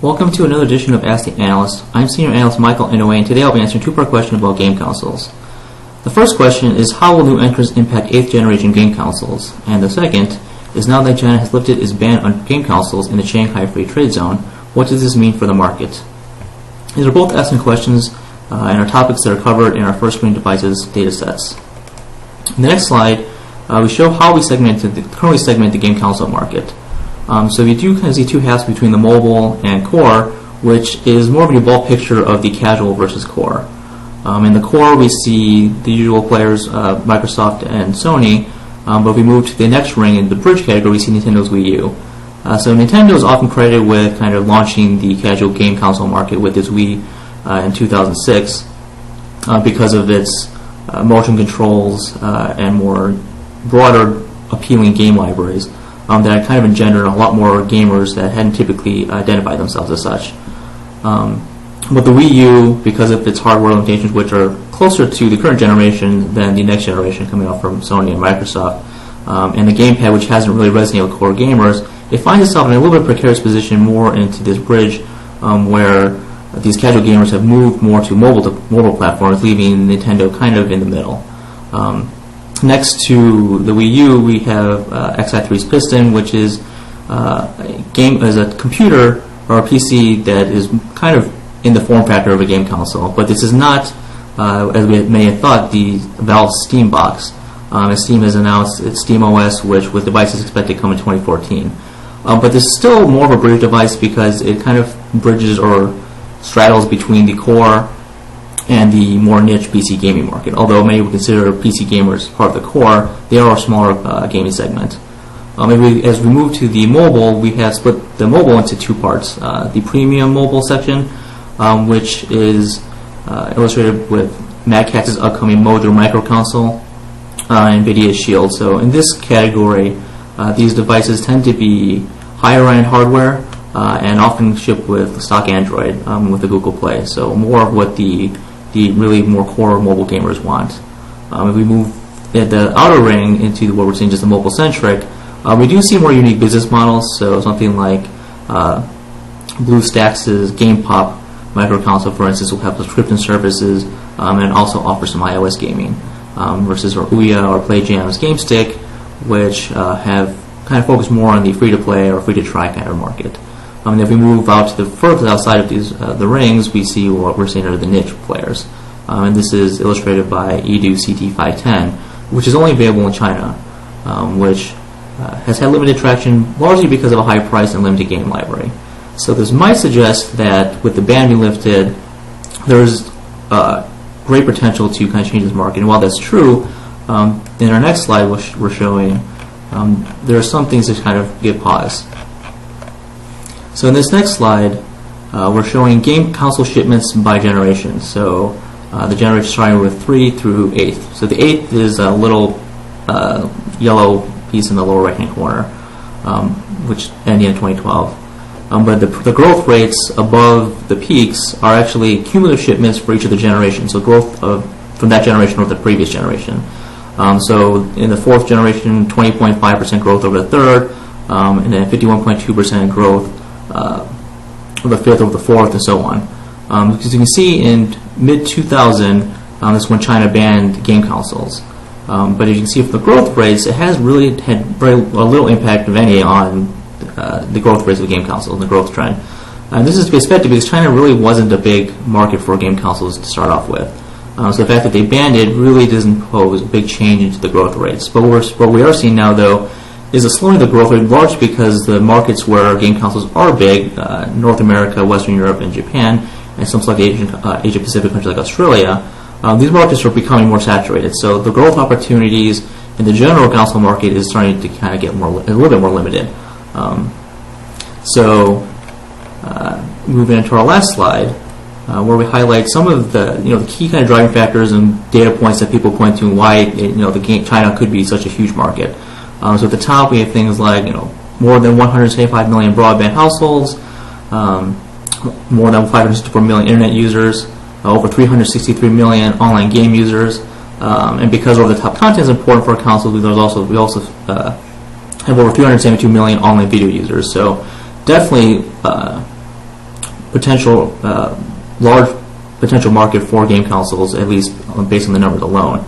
Welcome to another edition of Ask the Analyst. I'm Senior Analyst Michael Inouye, and today I'll be answering a two-part question about game consoles. The first question is, how will new entrants impact 8th generation game consoles? And the second is, now that China has lifted its ban on game consoles in the Shanghai Free Trade Zone, what does this mean for the market? These are both asking questions and are topics that are covered in our first screen devices datasets. In the next slide, we show how we currently segment the game console market. So you do kind of see two halves between the mobile and core, which is more of an evolved picture of the casual versus core. In the core, we see the usual players, Microsoft and Sony, but if we move to the next ring in the bridge category, we see Nintendo's Wii U. So Nintendo is often credited with kind of launching the casual game console market with its Wii in 2006 because of its motion controls and more broader appealing game libraries that kind of engendered a lot more gamers that hadn't typically identified themselves as such. But the Wii U, because of its hardware limitations, which are closer to the current generation than the next generation coming out from Sony and Microsoft, and the gamepad, which hasn't really resonated with core gamers, it finds itself in a little bit precarious position more into this bridge where these casual gamers have moved more to mobile platforms, leaving Nintendo kind of in the middle. Next to the Wii U, we have Xi3's Piston, which is a computer or a PC that is kind of in the form factor of a game console, but this is not, as we may have thought, the Valve Steam box. As Steam has announced its Steam OS, which with devices expected to come in 2014. But this is still more of a bridge device because it kind of bridges or straddles between the core and the more niche PC gaming market. Although many would consider PC gamers part of the core, they are a smaller gaming segment. As we move to the mobile, we have split the mobile into two parts. The premium mobile section, which is illustrated with Mad Catz' upcoming Mojo micro console, NVIDIA's Shield. So in this category, these devices tend to be higher-end hardware and often ship with stock Android with the Google Play. So more of what the really more core mobile gamers want. If we move at the outer ring into what we're seeing just the mobile-centric, we do see more unique business models. So something like BlueStacks' GamePop micro console, for instance, will have subscription services and also offer some iOS gaming, versus Inouye or PlayJam's GameStick, which have kind of focused more on the free-to-play or free-to-try kind of market. If we move out to the further outside of these the rings, we see what we're seeing are the niche players. And this is illustrated by Edu CT510, which is only available in China, which has had limited traction largely because of a high price and limited game library. So this might suggest that with the ban being lifted, there's great potential to kind of change this market. And while that's true, in our next slide we're showing there are some things that kind of give pause. So in this next slide, we're showing game console shipments by generation. So the generation starting with 3 through 8th. So the 8th is a little yellow piece in the lower right-hand corner, which ended in 2012. But the growth rates above the peaks are actually cumulative shipments for each of the generations. So growth from that generation over the previous generation. So in the 4th generation, 20.5% growth over the 3rd, and then 51.2% growth over the 5th over the 4th, and so on. Because you can see in mid-2000, that's when China banned game consoles. But as you can see from the growth rates, it has really had very little impact, if any, on the growth rates of game consoles and the growth trend. And this is to be expected because China really wasn't a big market for game consoles to start off with. So the fact that they banned it really doesn't pose a big change into the growth rates. But what we are seeing now, though, is a slowing of the growth rate, largely because the markets where game consoles are big, North America, Western Europe, and Japan, and some select Asia-Pacific countries like Australia, these markets are becoming more saturated. So the growth opportunities in the general console market is starting to kind of get a little bit more limited. Moving into our last slide, where we highlight some of the key kind of driving factors and data points that people point to and why China could be such a huge market. So at the top we have things like more than 175 million broadband households, more than 564 million internet users, over 363 million online game users, and because over-the-top content is important for our consoles, we also have over 372 million online video users. So definitely large potential market for game consoles, at least based on the numbers alone.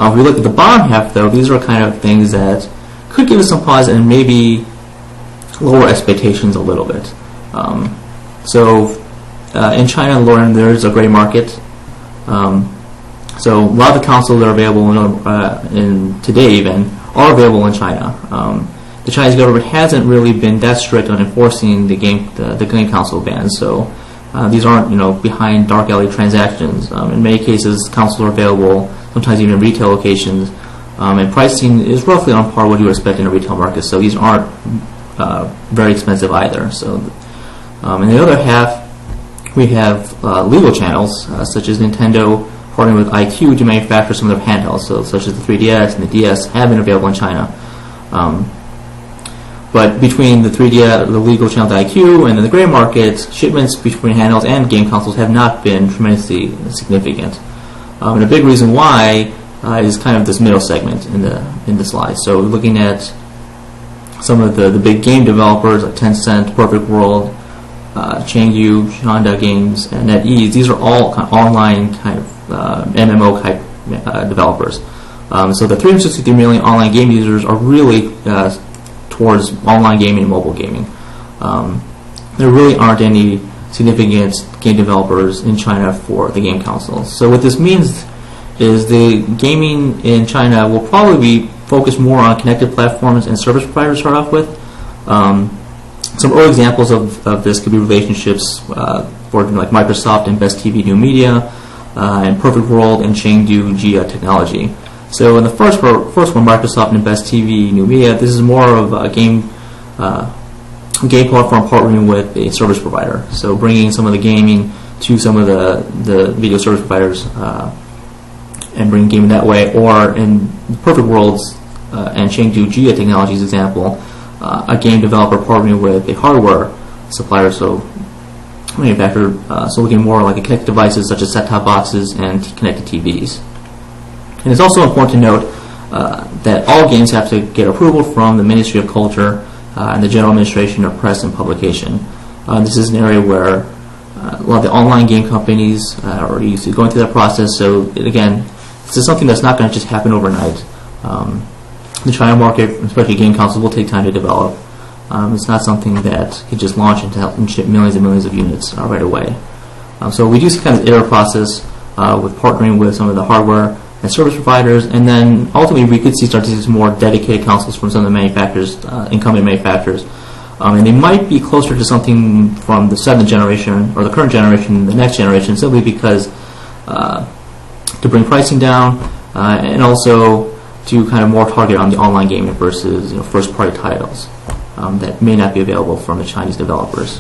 If we look at the bottom half, though, these are kind of things that could give us some pause and maybe lower expectations a little bit. In China, Lauren, there's a gray market. So a lot of the consoles that are available in today even are available in China. The Chinese government hasn't really been that strict on enforcing the game console ban. So these aren't behind dark alley transactions. In many cases, consoles are available, sometimes even in retail locations, and pricing is roughly on par with what you would expect in a retail market. So these aren't very expensive either. So, in the other half, we have legal channels such as Nintendo partnering with IQ to manufacture some of their handhelds, such as the 3DS and the DS have been available in China. But between the legal channel to IQ, and then the gray market, shipments between handhelds and game consoles have not been tremendously significant. And a big reason why is kind of this middle segment in the slide. So looking at some of the big game developers like Tencent, Perfect World, Chengdu, Shanda Games, and NetEase, these are all kind of online kind of MMO type developers. So the 363 million online game users are really towards online gaming and mobile gaming. There really aren't any significant game developers in China for the game consoles. So what this means is the gaming in China will probably be focused more on connected platforms and service providers to start off with. Some early examples of this could be relationships for like Microsoft and Best TV New Media, and Perfect World and Chengdu Jia Technology. So in the first one, Microsoft and Best TV New Media, this is more of a game platform partnering with a service provider. So bringing some of the gaming to some of the video service providers and bringing gaming that way. Or in Perfect World's and Chengdu Jia Technology's example, a game developer partnering with a hardware supplier, so manufacturer, so looking more like connected devices such as set-top boxes and connected TVs. And it's also important to note that all games have to get approval from the Ministry of Culture and the General Administration of Press and Publication. This is an area where a lot of the online game companies are already used to going through that process. So again, this is something that's not going to just happen overnight. The China market, especially game consoles, will take time to develop. It's not something that can just launch and ship millions and millions of units right away. So we do see kind of the iterative process with partnering with some of the hardware and service providers, and then ultimately we could start to see some more dedicated consoles from some of the manufacturers, incumbent manufacturers. And they might be closer to something from the 7th generation or the current generation, the next generation, simply because to bring pricing down and also to kind of more target on the online gaming versus first-party titles that may not be available from the Chinese developers.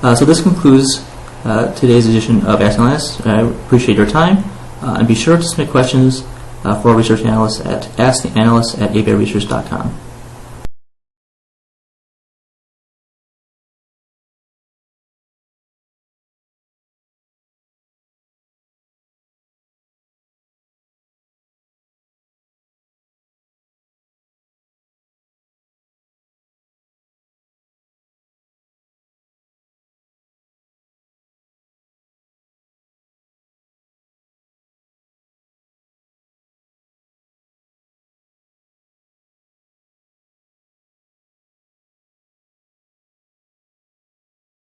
So this concludes today's edition of Ask Analyst. I appreciate your time, and be sure to submit questions for our research analysts at asktheanalyst@aberesearch.com.